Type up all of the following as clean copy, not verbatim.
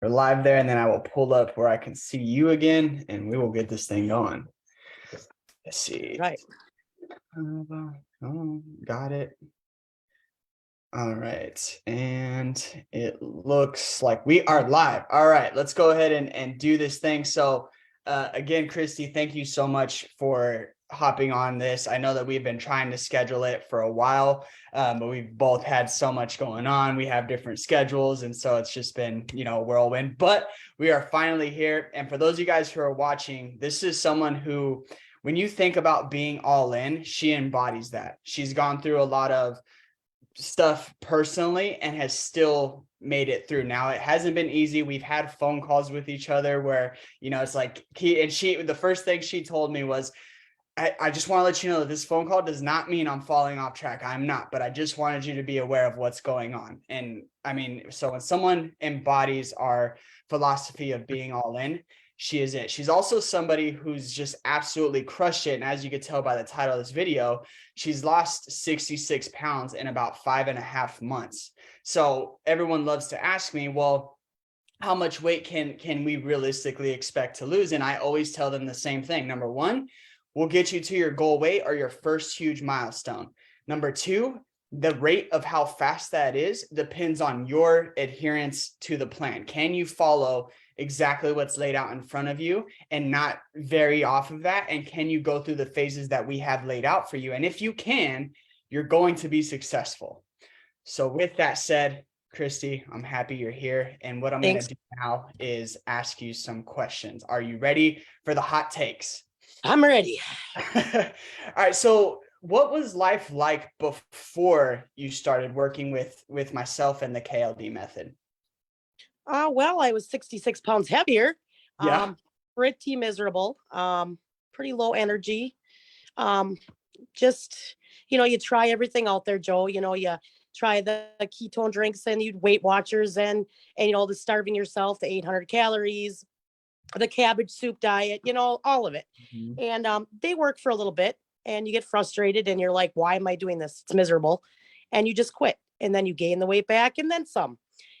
We're live there, and then I will pull up where I can see you again, and we will get this thing going. Let's see. Right. Oh, got it. All right. And it looks like we are live. All right. Let's go ahead and do this thing. So, again, Kristi, thank you so much for hopping on this. I know that we've been trying to schedule it for a while, but we've both had so much going on. We have different schedules. And so it's just been, a whirlwind. But we are finally here. And for those of you guys who are watching, this is someone who, when you think about being all in, she embodies that. She's gone through a lot of stuff personally and has still made it through. Now, it hasn't been easy. We've had phone calls with each other where, it's like the first thing she told me was, I just want to let you know that this phone call does not mean I'm falling off track. I'm not, but I just wanted you to be aware of what's going on. And I mean, so when someone embodies our philosophy of being all in, she is it. She's also somebody who's just absolutely crushed it. And as you could tell by the title of this video, she's lost 66 pounds in about 5.5 months. So everyone loves to ask me, well, how much weight can we realistically expect to lose? And I always tell them the same thing. Number one, we'll get you to your goal weight or your first huge milestone. Number two, the rate of how fast that is depends on your adherence to the plan. Can you follow exactly what's laid out in front of you and not vary off of that? And can you go through the phases that we have laid out for you? And if you can, you're going to be successful. So with that said, Kristi, I'm happy you're here. And what I'm going to do now is ask you some questions. Are you ready for the hot takes? I'm ready. All right. So what was life like before you started working with myself and the KLD method? Well, I was 66 pounds heavier. Yeah. Pretty miserable. Pretty low energy. Just, you try everything out there, Joe. You try the ketone drinks and you Weight Watchers and the starving yourself, the 800 calories, the cabbage soup diet, all of it. Mm-hmm. And they work for a little bit and you get frustrated and you're like, why am I doing this? It's miserable. And you just quit. And then you gain the weight back and then some.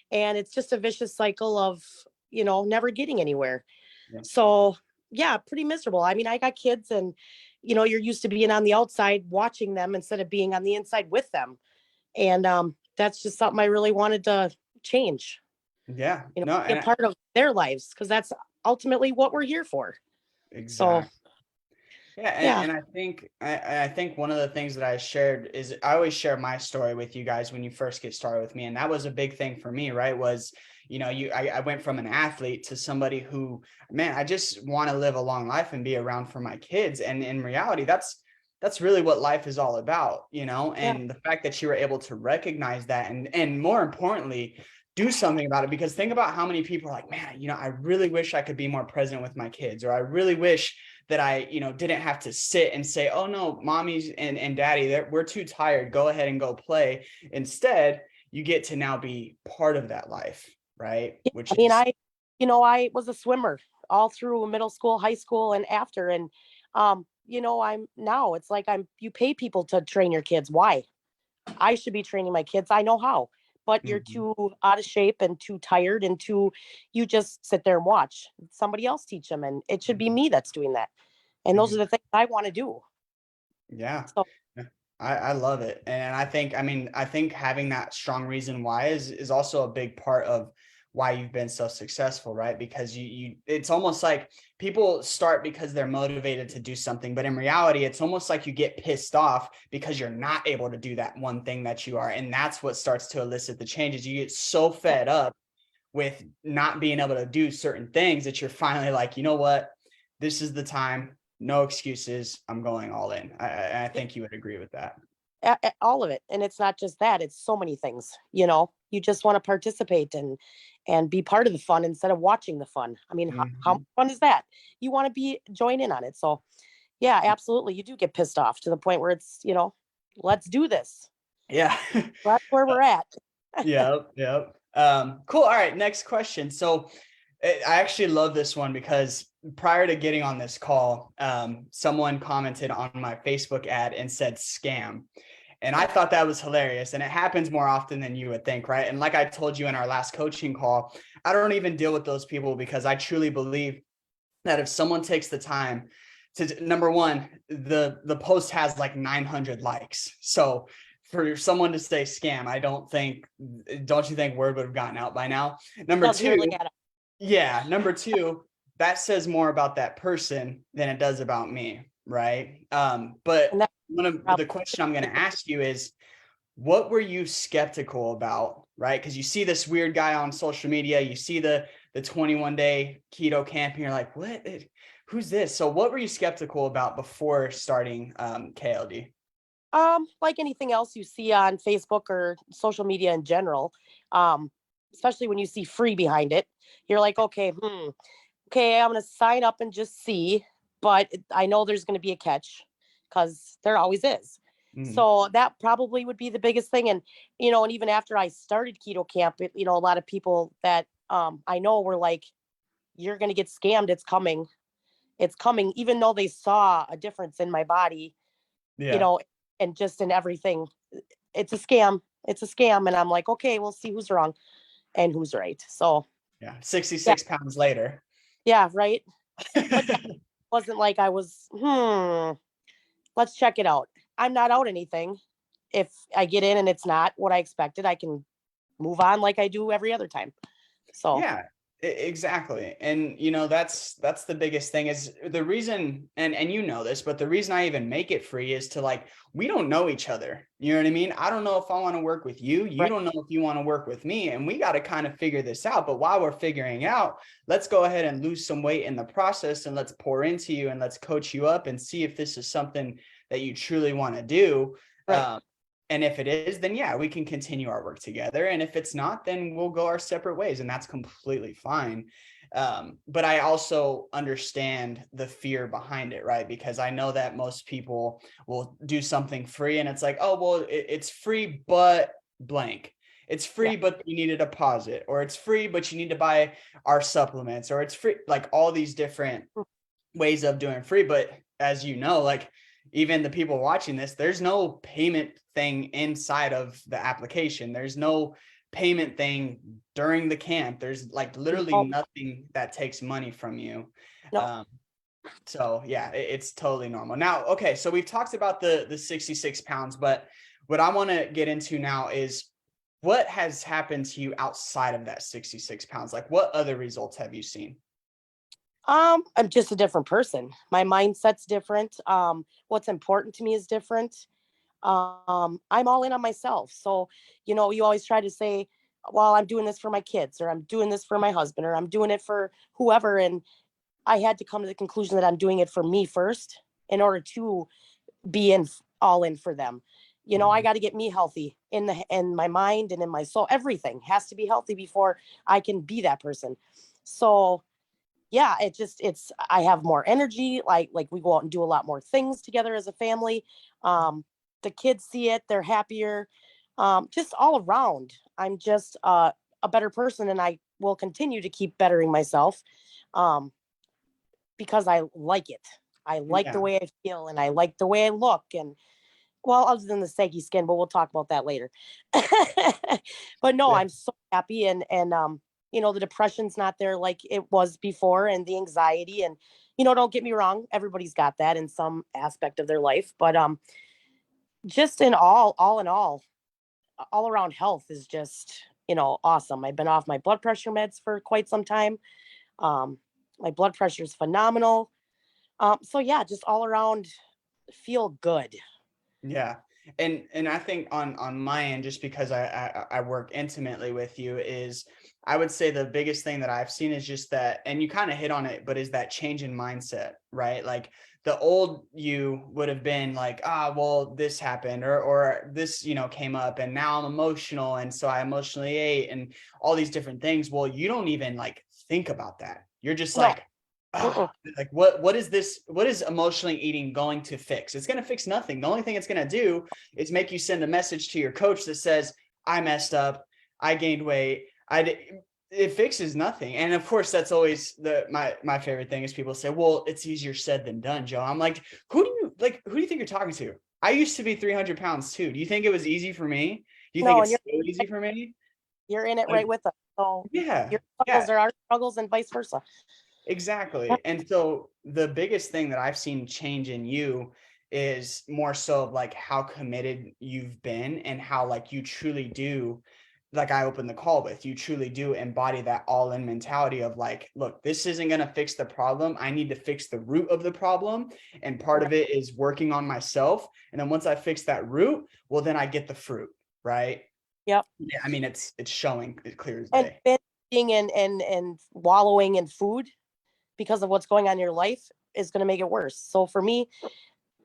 And it's just a vicious cycle of, never getting anywhere. Yeah. So yeah, pretty miserable. I mean, I got kids and, you're used to being on the outside watching them instead of being on the inside with them. And that's just something I really wanted to change. Yeah. Be No, a part of their lives because that's ultimately what we're here for. exactly. So Yeah, and I think one of the things that I shared is I always share my story with you guys when you first get started with me, and that was a big thing for me, right? Was I went from an athlete to somebody who, man, I just want to live a long life and be around for my kids, and in reality, that's really what life is all about, and the fact that you were able to recognize that and more importantly, do something about it. Because think about how many people are like, man, I really wish I could be more present with my kids, or I really wish that I, didn't have to sit and say, oh no, mommies and daddy, we're too tired. Go ahead and go play. Instead, you get to now be part of that life, right? yeah, Which I mean, is, I was a swimmer all through middle school, high school, and after. And I'm now it's like you pay people to train your kids. Why? I should be training my kids. I know how, but you're too out of shape and too tired and you just sit there and watch somebody else teach them. And it should be me that's doing that. And those are the things I want to do. Yeah. So I love it. And I think having that strong reason why is also a big part of why you've been so successful, right? Because it's almost like people start because they're motivated to do something, but in reality, it's almost like you get pissed off because you're not able to do that one thing that you are. And that's what starts to elicit the changes. You get so fed up with not being able to do certain things that you're finally like, you know what? This is the time. No excuses. I'm going all in. I think you would agree with that. all of it. And it's not just that, it's so many things, you just want to participate and be part of the fun instead of watching the fun. I mean, how fun is that? You want to join in on it. So yeah, absolutely. You do get pissed off to the point where it's, let's do this. Yeah. That's where we're at. Yep. Cool. All right. Next question. So I actually love this one because prior to getting on this call, someone commented on my Facebook ad and said scam. And I thought that was hilarious. And it happens more often than you would think, right? And like I told you in our last coaching call, I don't even deal with those people because I truly believe that if someone takes the time to, number one, the post has like 900 likes. So for someone to say scam, don't you think word would have gotten out by now? Number Doesn't really two, add up. yeah, number two, that says more about that person than it does about me, right? And But that's one of probably the question I'm going to ask you is, what were you skeptical about, right? Because you see this weird guy on social media, you see the 21-day keto camp, and you're like, what? Who's this? So what were you skeptical about before starting KLD? like anything else you see on Facebook or social media in general, um, especially when you see free behind it, you're like, okay, okay, I'm gonna sign up and just see, but I know there's gonna be a catch because there always is. Mm, So that probably would be the biggest thing. And and even after I started keto camp, a lot of people that I know were like, "You're gonna get scammed. It's coming," even though they saw a difference in my body, you yeah, know, and just in everything. It's a scam. It's a scam. And I'm like, okay, we'll see who's wrong and who's right. So yeah. yeah, 66 pounds later. yeah, right. But yeah, it wasn't like I was, let's check it out. I'm not out anything. If I get in and it's not what I expected, I can move on like I do every other time. So Yeah, exactly. And that's the biggest thing is the reason, and you know this, but the reason I even make it free is to like, we don't know each other. You know what I mean? I don't know if I want to work with you. You right, don't know if you want to work with me. And we got to kind of figure this out. But while we're figuring out, let's go ahead and lose some weight in the process and let's pour into you and let's coach you up and see if this is something that you truly want to do. right. Um, and if it is, then yeah, we can continue our work together. And if it's not, then we'll go our separate ways. And that's completely fine. But I also understand the fear behind it, right? Because I know that most people will do something free and it's like, oh, well, it's free, but blank. It's Yeah. free, but you need a deposit, or it's free, but you need to buy our supplements, or it's free, like all these different ways of doing free. But as you know, like even the people watching this, there's no payment thing inside of the application. There's no payment thing during the camp. There's like literally No, nothing that takes money from you. no. Um, so yeah, it's totally normal. Now, okay, so we've talked about the 66 pounds, but what I want to get into now is what has happened to you outside of that 66 pounds? Like what other results have you seen? I'm just a different person. My mindset's different. What's important to me is different. I'm all in on myself. So, you always try to say, well, I'm doing this for my kids, or I'm doing this for my husband, or I'm doing it for whoever. And I had to come to the conclusion that I'm doing it for me first in order to be all in for them. I Mhm. got to get me healthy in my mind and in my soul. Everything has to be healthy before I can be that person. So yeah, it's I have more energy. Like we go out and do a lot more things together as a family. The kids see it, they're happier. Just all around, I'm just a better person, and I will continue to keep bettering myself um, because I like it. I like the Yeah. way I feel, and I like the way I look. And well, other than the saggy skin, but we'll talk about that later. But no, Yeah. I'm so happy, and the depression's not there like it was before, and the anxiety, and don't get me wrong, everybody's got that in some aspect of their life, but just in all in all around health is just awesome. I've been off my blood pressure meds for quite some time. Um, my blood pressure is phenomenal. So yeah, just all around feel good. Yeah. And I think on my end, just because I work intimately with you, is I would say the biggest thing that I've seen is just that, and you kind of hit on it, but is that change in mindset, right? Like the old you would have been like, well, this happened, or this, came up and now I'm emotional. And so I emotionally ate and all these different things. Well, you don't even like think about that. You're just No. like, Mm-mm. like what is this, what is emotionally eating going to fix? It's going to fix nothing. The only thing it's going to do is make you send a message to your coach that says, I messed up, I gained weight, it fixes nothing. And of course that's always my favorite thing is people say, well, it's easier said than done, Joe. I'm like, who do you think you're talking to? I used to be 300 pounds too. Do you think it was easy for me? Do you think No, and it's still easy for me? you're in it Like, right with us. So yeah, your struggles yeah. are our struggles and vice versa. Exactly. And so the biggest thing that I've seen change in you is more so of like how committed you've been and how like you truly do, like I opened the call with, you truly do embody that all in mentality of like, look, this isn't going to fix the problem. I need to fix the root of the problem. And part Correct. of it is working on myself. And then once I fix that root, well, then I get the fruit. Right. Yep. Yeah. I mean, it's showing it clear as And day. binging and wallowing in food because of what's going on in your life is going to make it worse. So for me,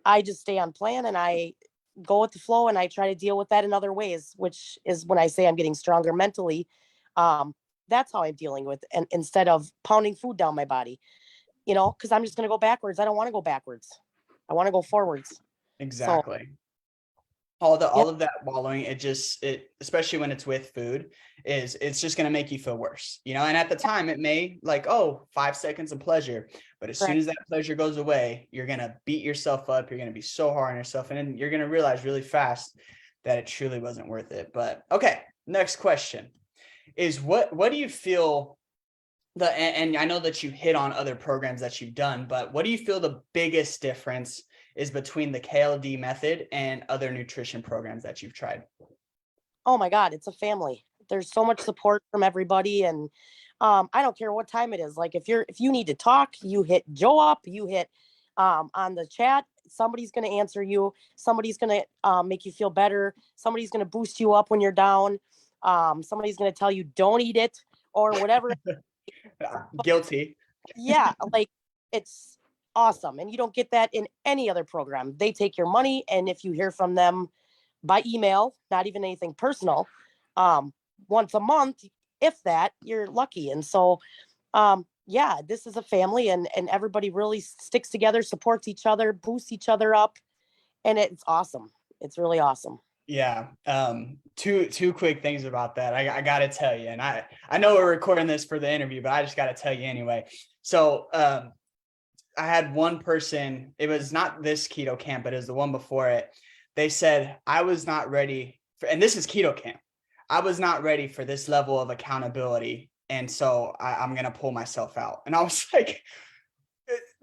I just stay on plan and I go with the flow and I try to deal with that in other ways, which is when I say I'm getting stronger mentally. Um, that's how I'm dealing with, and instead of pounding food down my body, because I'm just going to go backwards. I don't want to go backwards. I want to go forwards. So Exactly. all the yeah, all of that wallowing, it especially when it's with food, it's just going to make you feel worse, and at the time it may like, oh, 5 seconds of pleasure, but as soon correct. as that pleasure goes away, you're going to beat yourself up, you're going to be so hard on yourself, and then you're going to realize really fast that it truly wasn't worth it. But okay, next question is, what do you feel and I know that you hit on other programs that you've done, but what do you feel the biggest difference is between the KLD method and other nutrition programs that you've tried? Oh my God, it's a family. There's so much support from everybody, and I don't care what time it is. Like if you need to talk, you hit Joe up, you hit on the chat. Somebody's going to answer you. Somebody's going to make you feel better. Somebody's going to boost you up when you're down. Somebody's going to tell you don't eat it or whatever. Guilty. Yeah, like it's awesome, and you don't get that in any other program. They take your money, and if you hear from them by email, not even anything personal, um, once a month, if that, you're lucky. And so, yeah, this is a family, and everybody really sticks together, supports each other, boosts each other up, and it's awesome. It's really awesome. Yeah. Two quick things about that. I gotta tell you, and I know we're recording this for the interview, but I just gotta tell you anyway. So I had one person, it was not this keto camp, but it was the one before it. They said, I was not ready for, and this is keto camp. I was not ready for this level of accountability. And so I'm going to pull myself out. And I was like,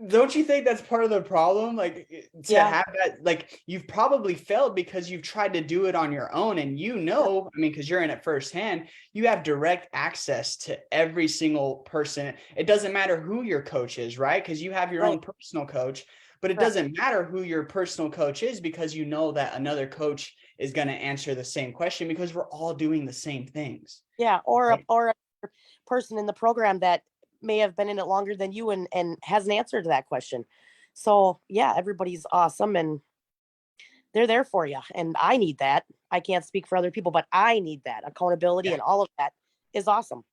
don't you think that's part of the problem? Like, to Yeah, have that, like, you've probably failed because you've tried to do it on your own. And I mean, because you're in it firsthand, you have direct access to every single person. It doesn't matter who your coach is, right? Because you have your right. own personal coach, but it Correct. doesn't matter who your personal coach is, because you know that another coach is going to answer the same question, because we're all doing the same things. Yeah, Right? or a person in the program that may have been in it longer than you and has an answer to that question. So yeah, everybody's awesome and they're there for you. And I need that. I can't speak for other people, but I need that accountability, and all of that is awesome.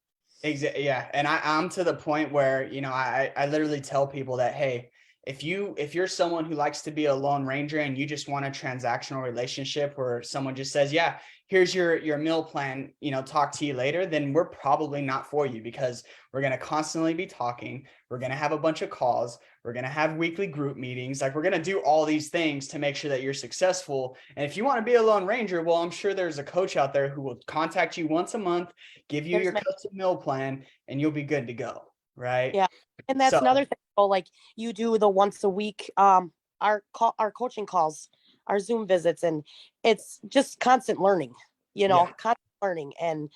Exactly. Yeah. And I'm to the point where, I literally tell people that, hey, if you're someone who likes to be a lone ranger and you just want a transactional relationship where someone just says, yeah, here's your meal plan, talk to you later, then we're probably not for you, because we're going to constantly be talking. We're going to have a bunch of calls. We're going to have weekly group meetings. Like, we're going to do all these things to make sure that you're successful. And if you want to be a lone ranger, well, I'm sure there's a coach out there who will contact you once a month, give you There's your custom meal plan, and you'll be good to go. Right. Yeah. And that's So another thing. So like you do the once a week our coaching calls, our Zoom visits, and it's just constant learning, yeah, constant learning, and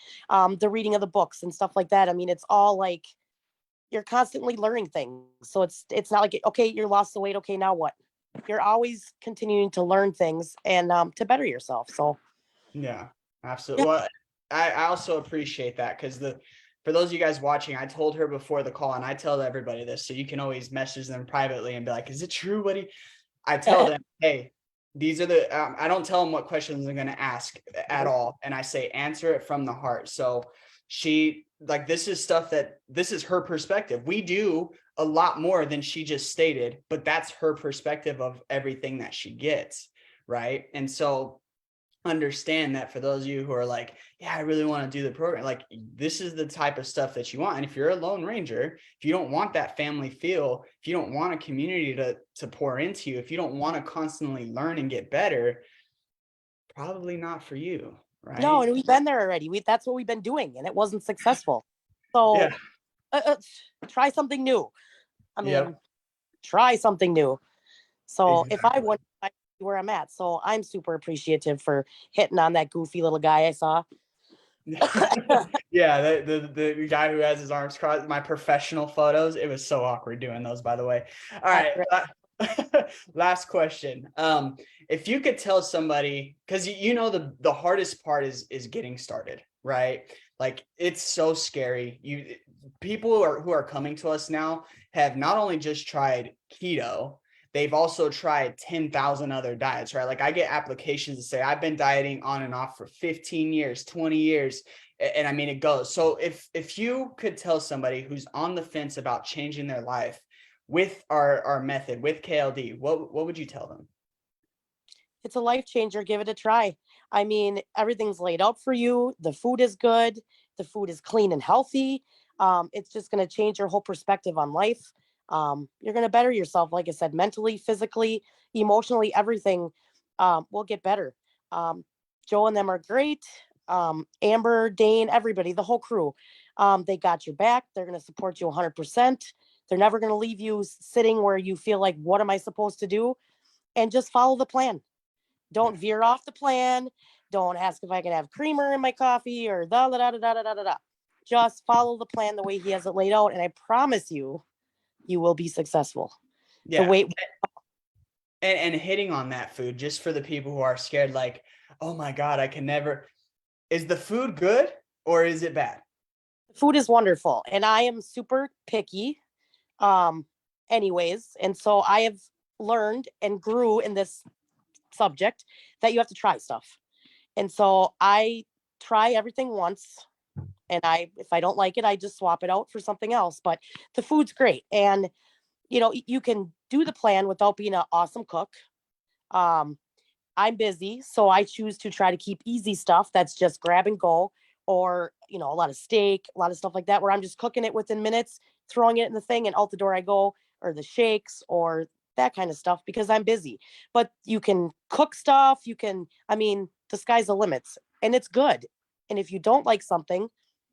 the reading of the books and stuff like that. I mean, it's all like you're constantly learning things. So it's not like okay, you lost the weight, okay, now what? You're always continuing to learn things and to better yourself. So yeah, yeah. absolutely. Well, I also appreciate that, because for those of you guys watching, I told her before the call, and I tell everybody this, so you can always message them privately and be like, is it true what he I tell them, hey, these are I don't tell them what questions I'm going to ask at all. And I say, answer it from the heart. So she, like, this is her perspective. We do a lot more than she just stated, but that's her perspective of everything that she gets. Right. And so understand that for those of you who are like, yeah, I really want to do the program, like this is the type of stuff that you want. And if you're a lone ranger, if you don't want that family feel, if you don't want a community to pour into you, if you don't want to constantly learn and get better, probably not for you, No, right? and we've been there already. That's what we've been doing, and it wasn't successful. So Yeah. try something new. I Yep. mean, try something new. So if I Exactly. wouldn't, I'd be where I'm at. So I'm super appreciative for hitting on that goofy little guy I saw. Yeah, the guy who has his arms crossed, my professional photos, it was so awkward doing those, by the way. All right. Last question. If you could tell somebody, because you know the hardest part is getting started, right? Like it's so scary. People who are coming to us now have not only just tried keto, they've also tried 10,000 other diets, right? Like I get applications that say I've been dieting on and off for 15 years, 20 years. And I mean, it goes. So if you could tell somebody who's on the fence about changing their life with our method, with KLD, what would you tell them? It's a life changer. Give it a try. I mean, everything's laid out for you. The food is good. The food is clean and healthy. It's just going to change your whole perspective on life. You're going to better yourself, like I said, mentally, physically, emotionally, everything will get better. Um, Joe and them are great. Amber, Dane, everybody, the whole crew. They got your back. They're going to support you 100%. They're never going to leave you sitting where you feel like, what am I supposed to do? And just follow the plan. Don't veer off the plan. Don't ask if I can have creamer in my coffee or da da da da da da da da. Just follow the plan the way he has it laid out, and I promise you, you will be successful. The Yeah. weight, And hitting on that food, just for the people who are scared, like, oh my God, I can never. Is the food good or is it bad? food is wonderful, and I am super picky. Um, anyways, and so I have learned and grew in this subject that you have to try stuff, and so I try everything once and if I don't like it, I just swap it out for something else. But the food's great, and you can do the plan without being an awesome cook. um I'm busy, so I choose to try to keep easy stuff that's just grab and go, or a lot of steak, a lot of stuff like that, where I'm just cooking it within minutes, throwing it in the thing, and out the door I go, or the shakes, or that kind of stuff, because I'm busy. But you can cook stuff, I mean, the sky's the limits, and it's good. And if you don't like something,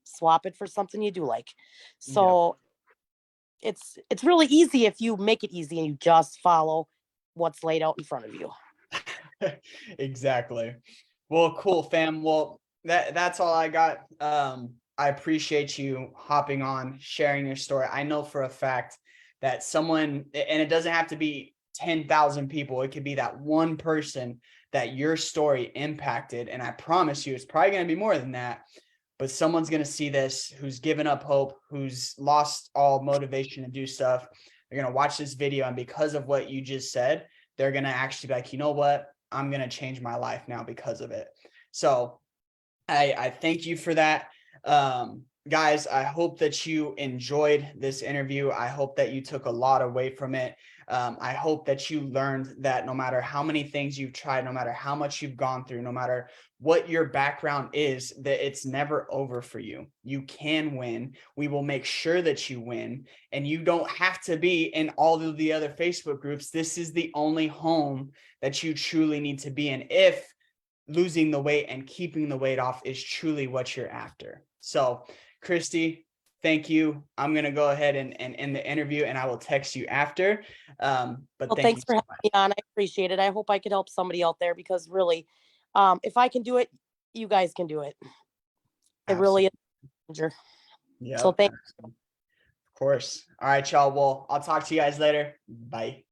swap it for something you do like. Yep. So it's really easy if you make it easy and you just follow what's laid out in front of you. Exactly. Well, cool, fam. Well, that's all I got. I appreciate you hopping on, sharing your story. I know for a fact that someone, and it doesn't have to be 10,000 people, it could be that one person that your story impacted. And I promise you, it's probably going to be more than that. But someone's going to see this who's given up hope, who's lost all motivation to do stuff. They're going to watch this video. And because of what you just said, they're going to actually be like, you know what? I'm going to change my life now because of it. So I thank you for that. Guys, I hope that you enjoyed this interview. I hope that you took a lot away from it. I hope that you learned that no matter how many things you've tried, no matter how much you've gone through, no matter what your background is, that it's never over for you. You can win. We will make sure that you win. And you don't have to be in all of the other Facebook groups. This is the only home that you truly need to be in if losing the weight and keeping the weight off is truly what you're after. So, Kristi, thank you. I'm going to go ahead and end the interview, and I will text you after. But Well, thank you thanks for so having much. me on. I appreciate it. I hope I could help somebody out there, because really, if I can do it, you guys can do it. It really is Absolutely. a danger. So Yep. thank Absolutely. Of course. All right, y'all. Well, I'll talk to you guys later. Bye.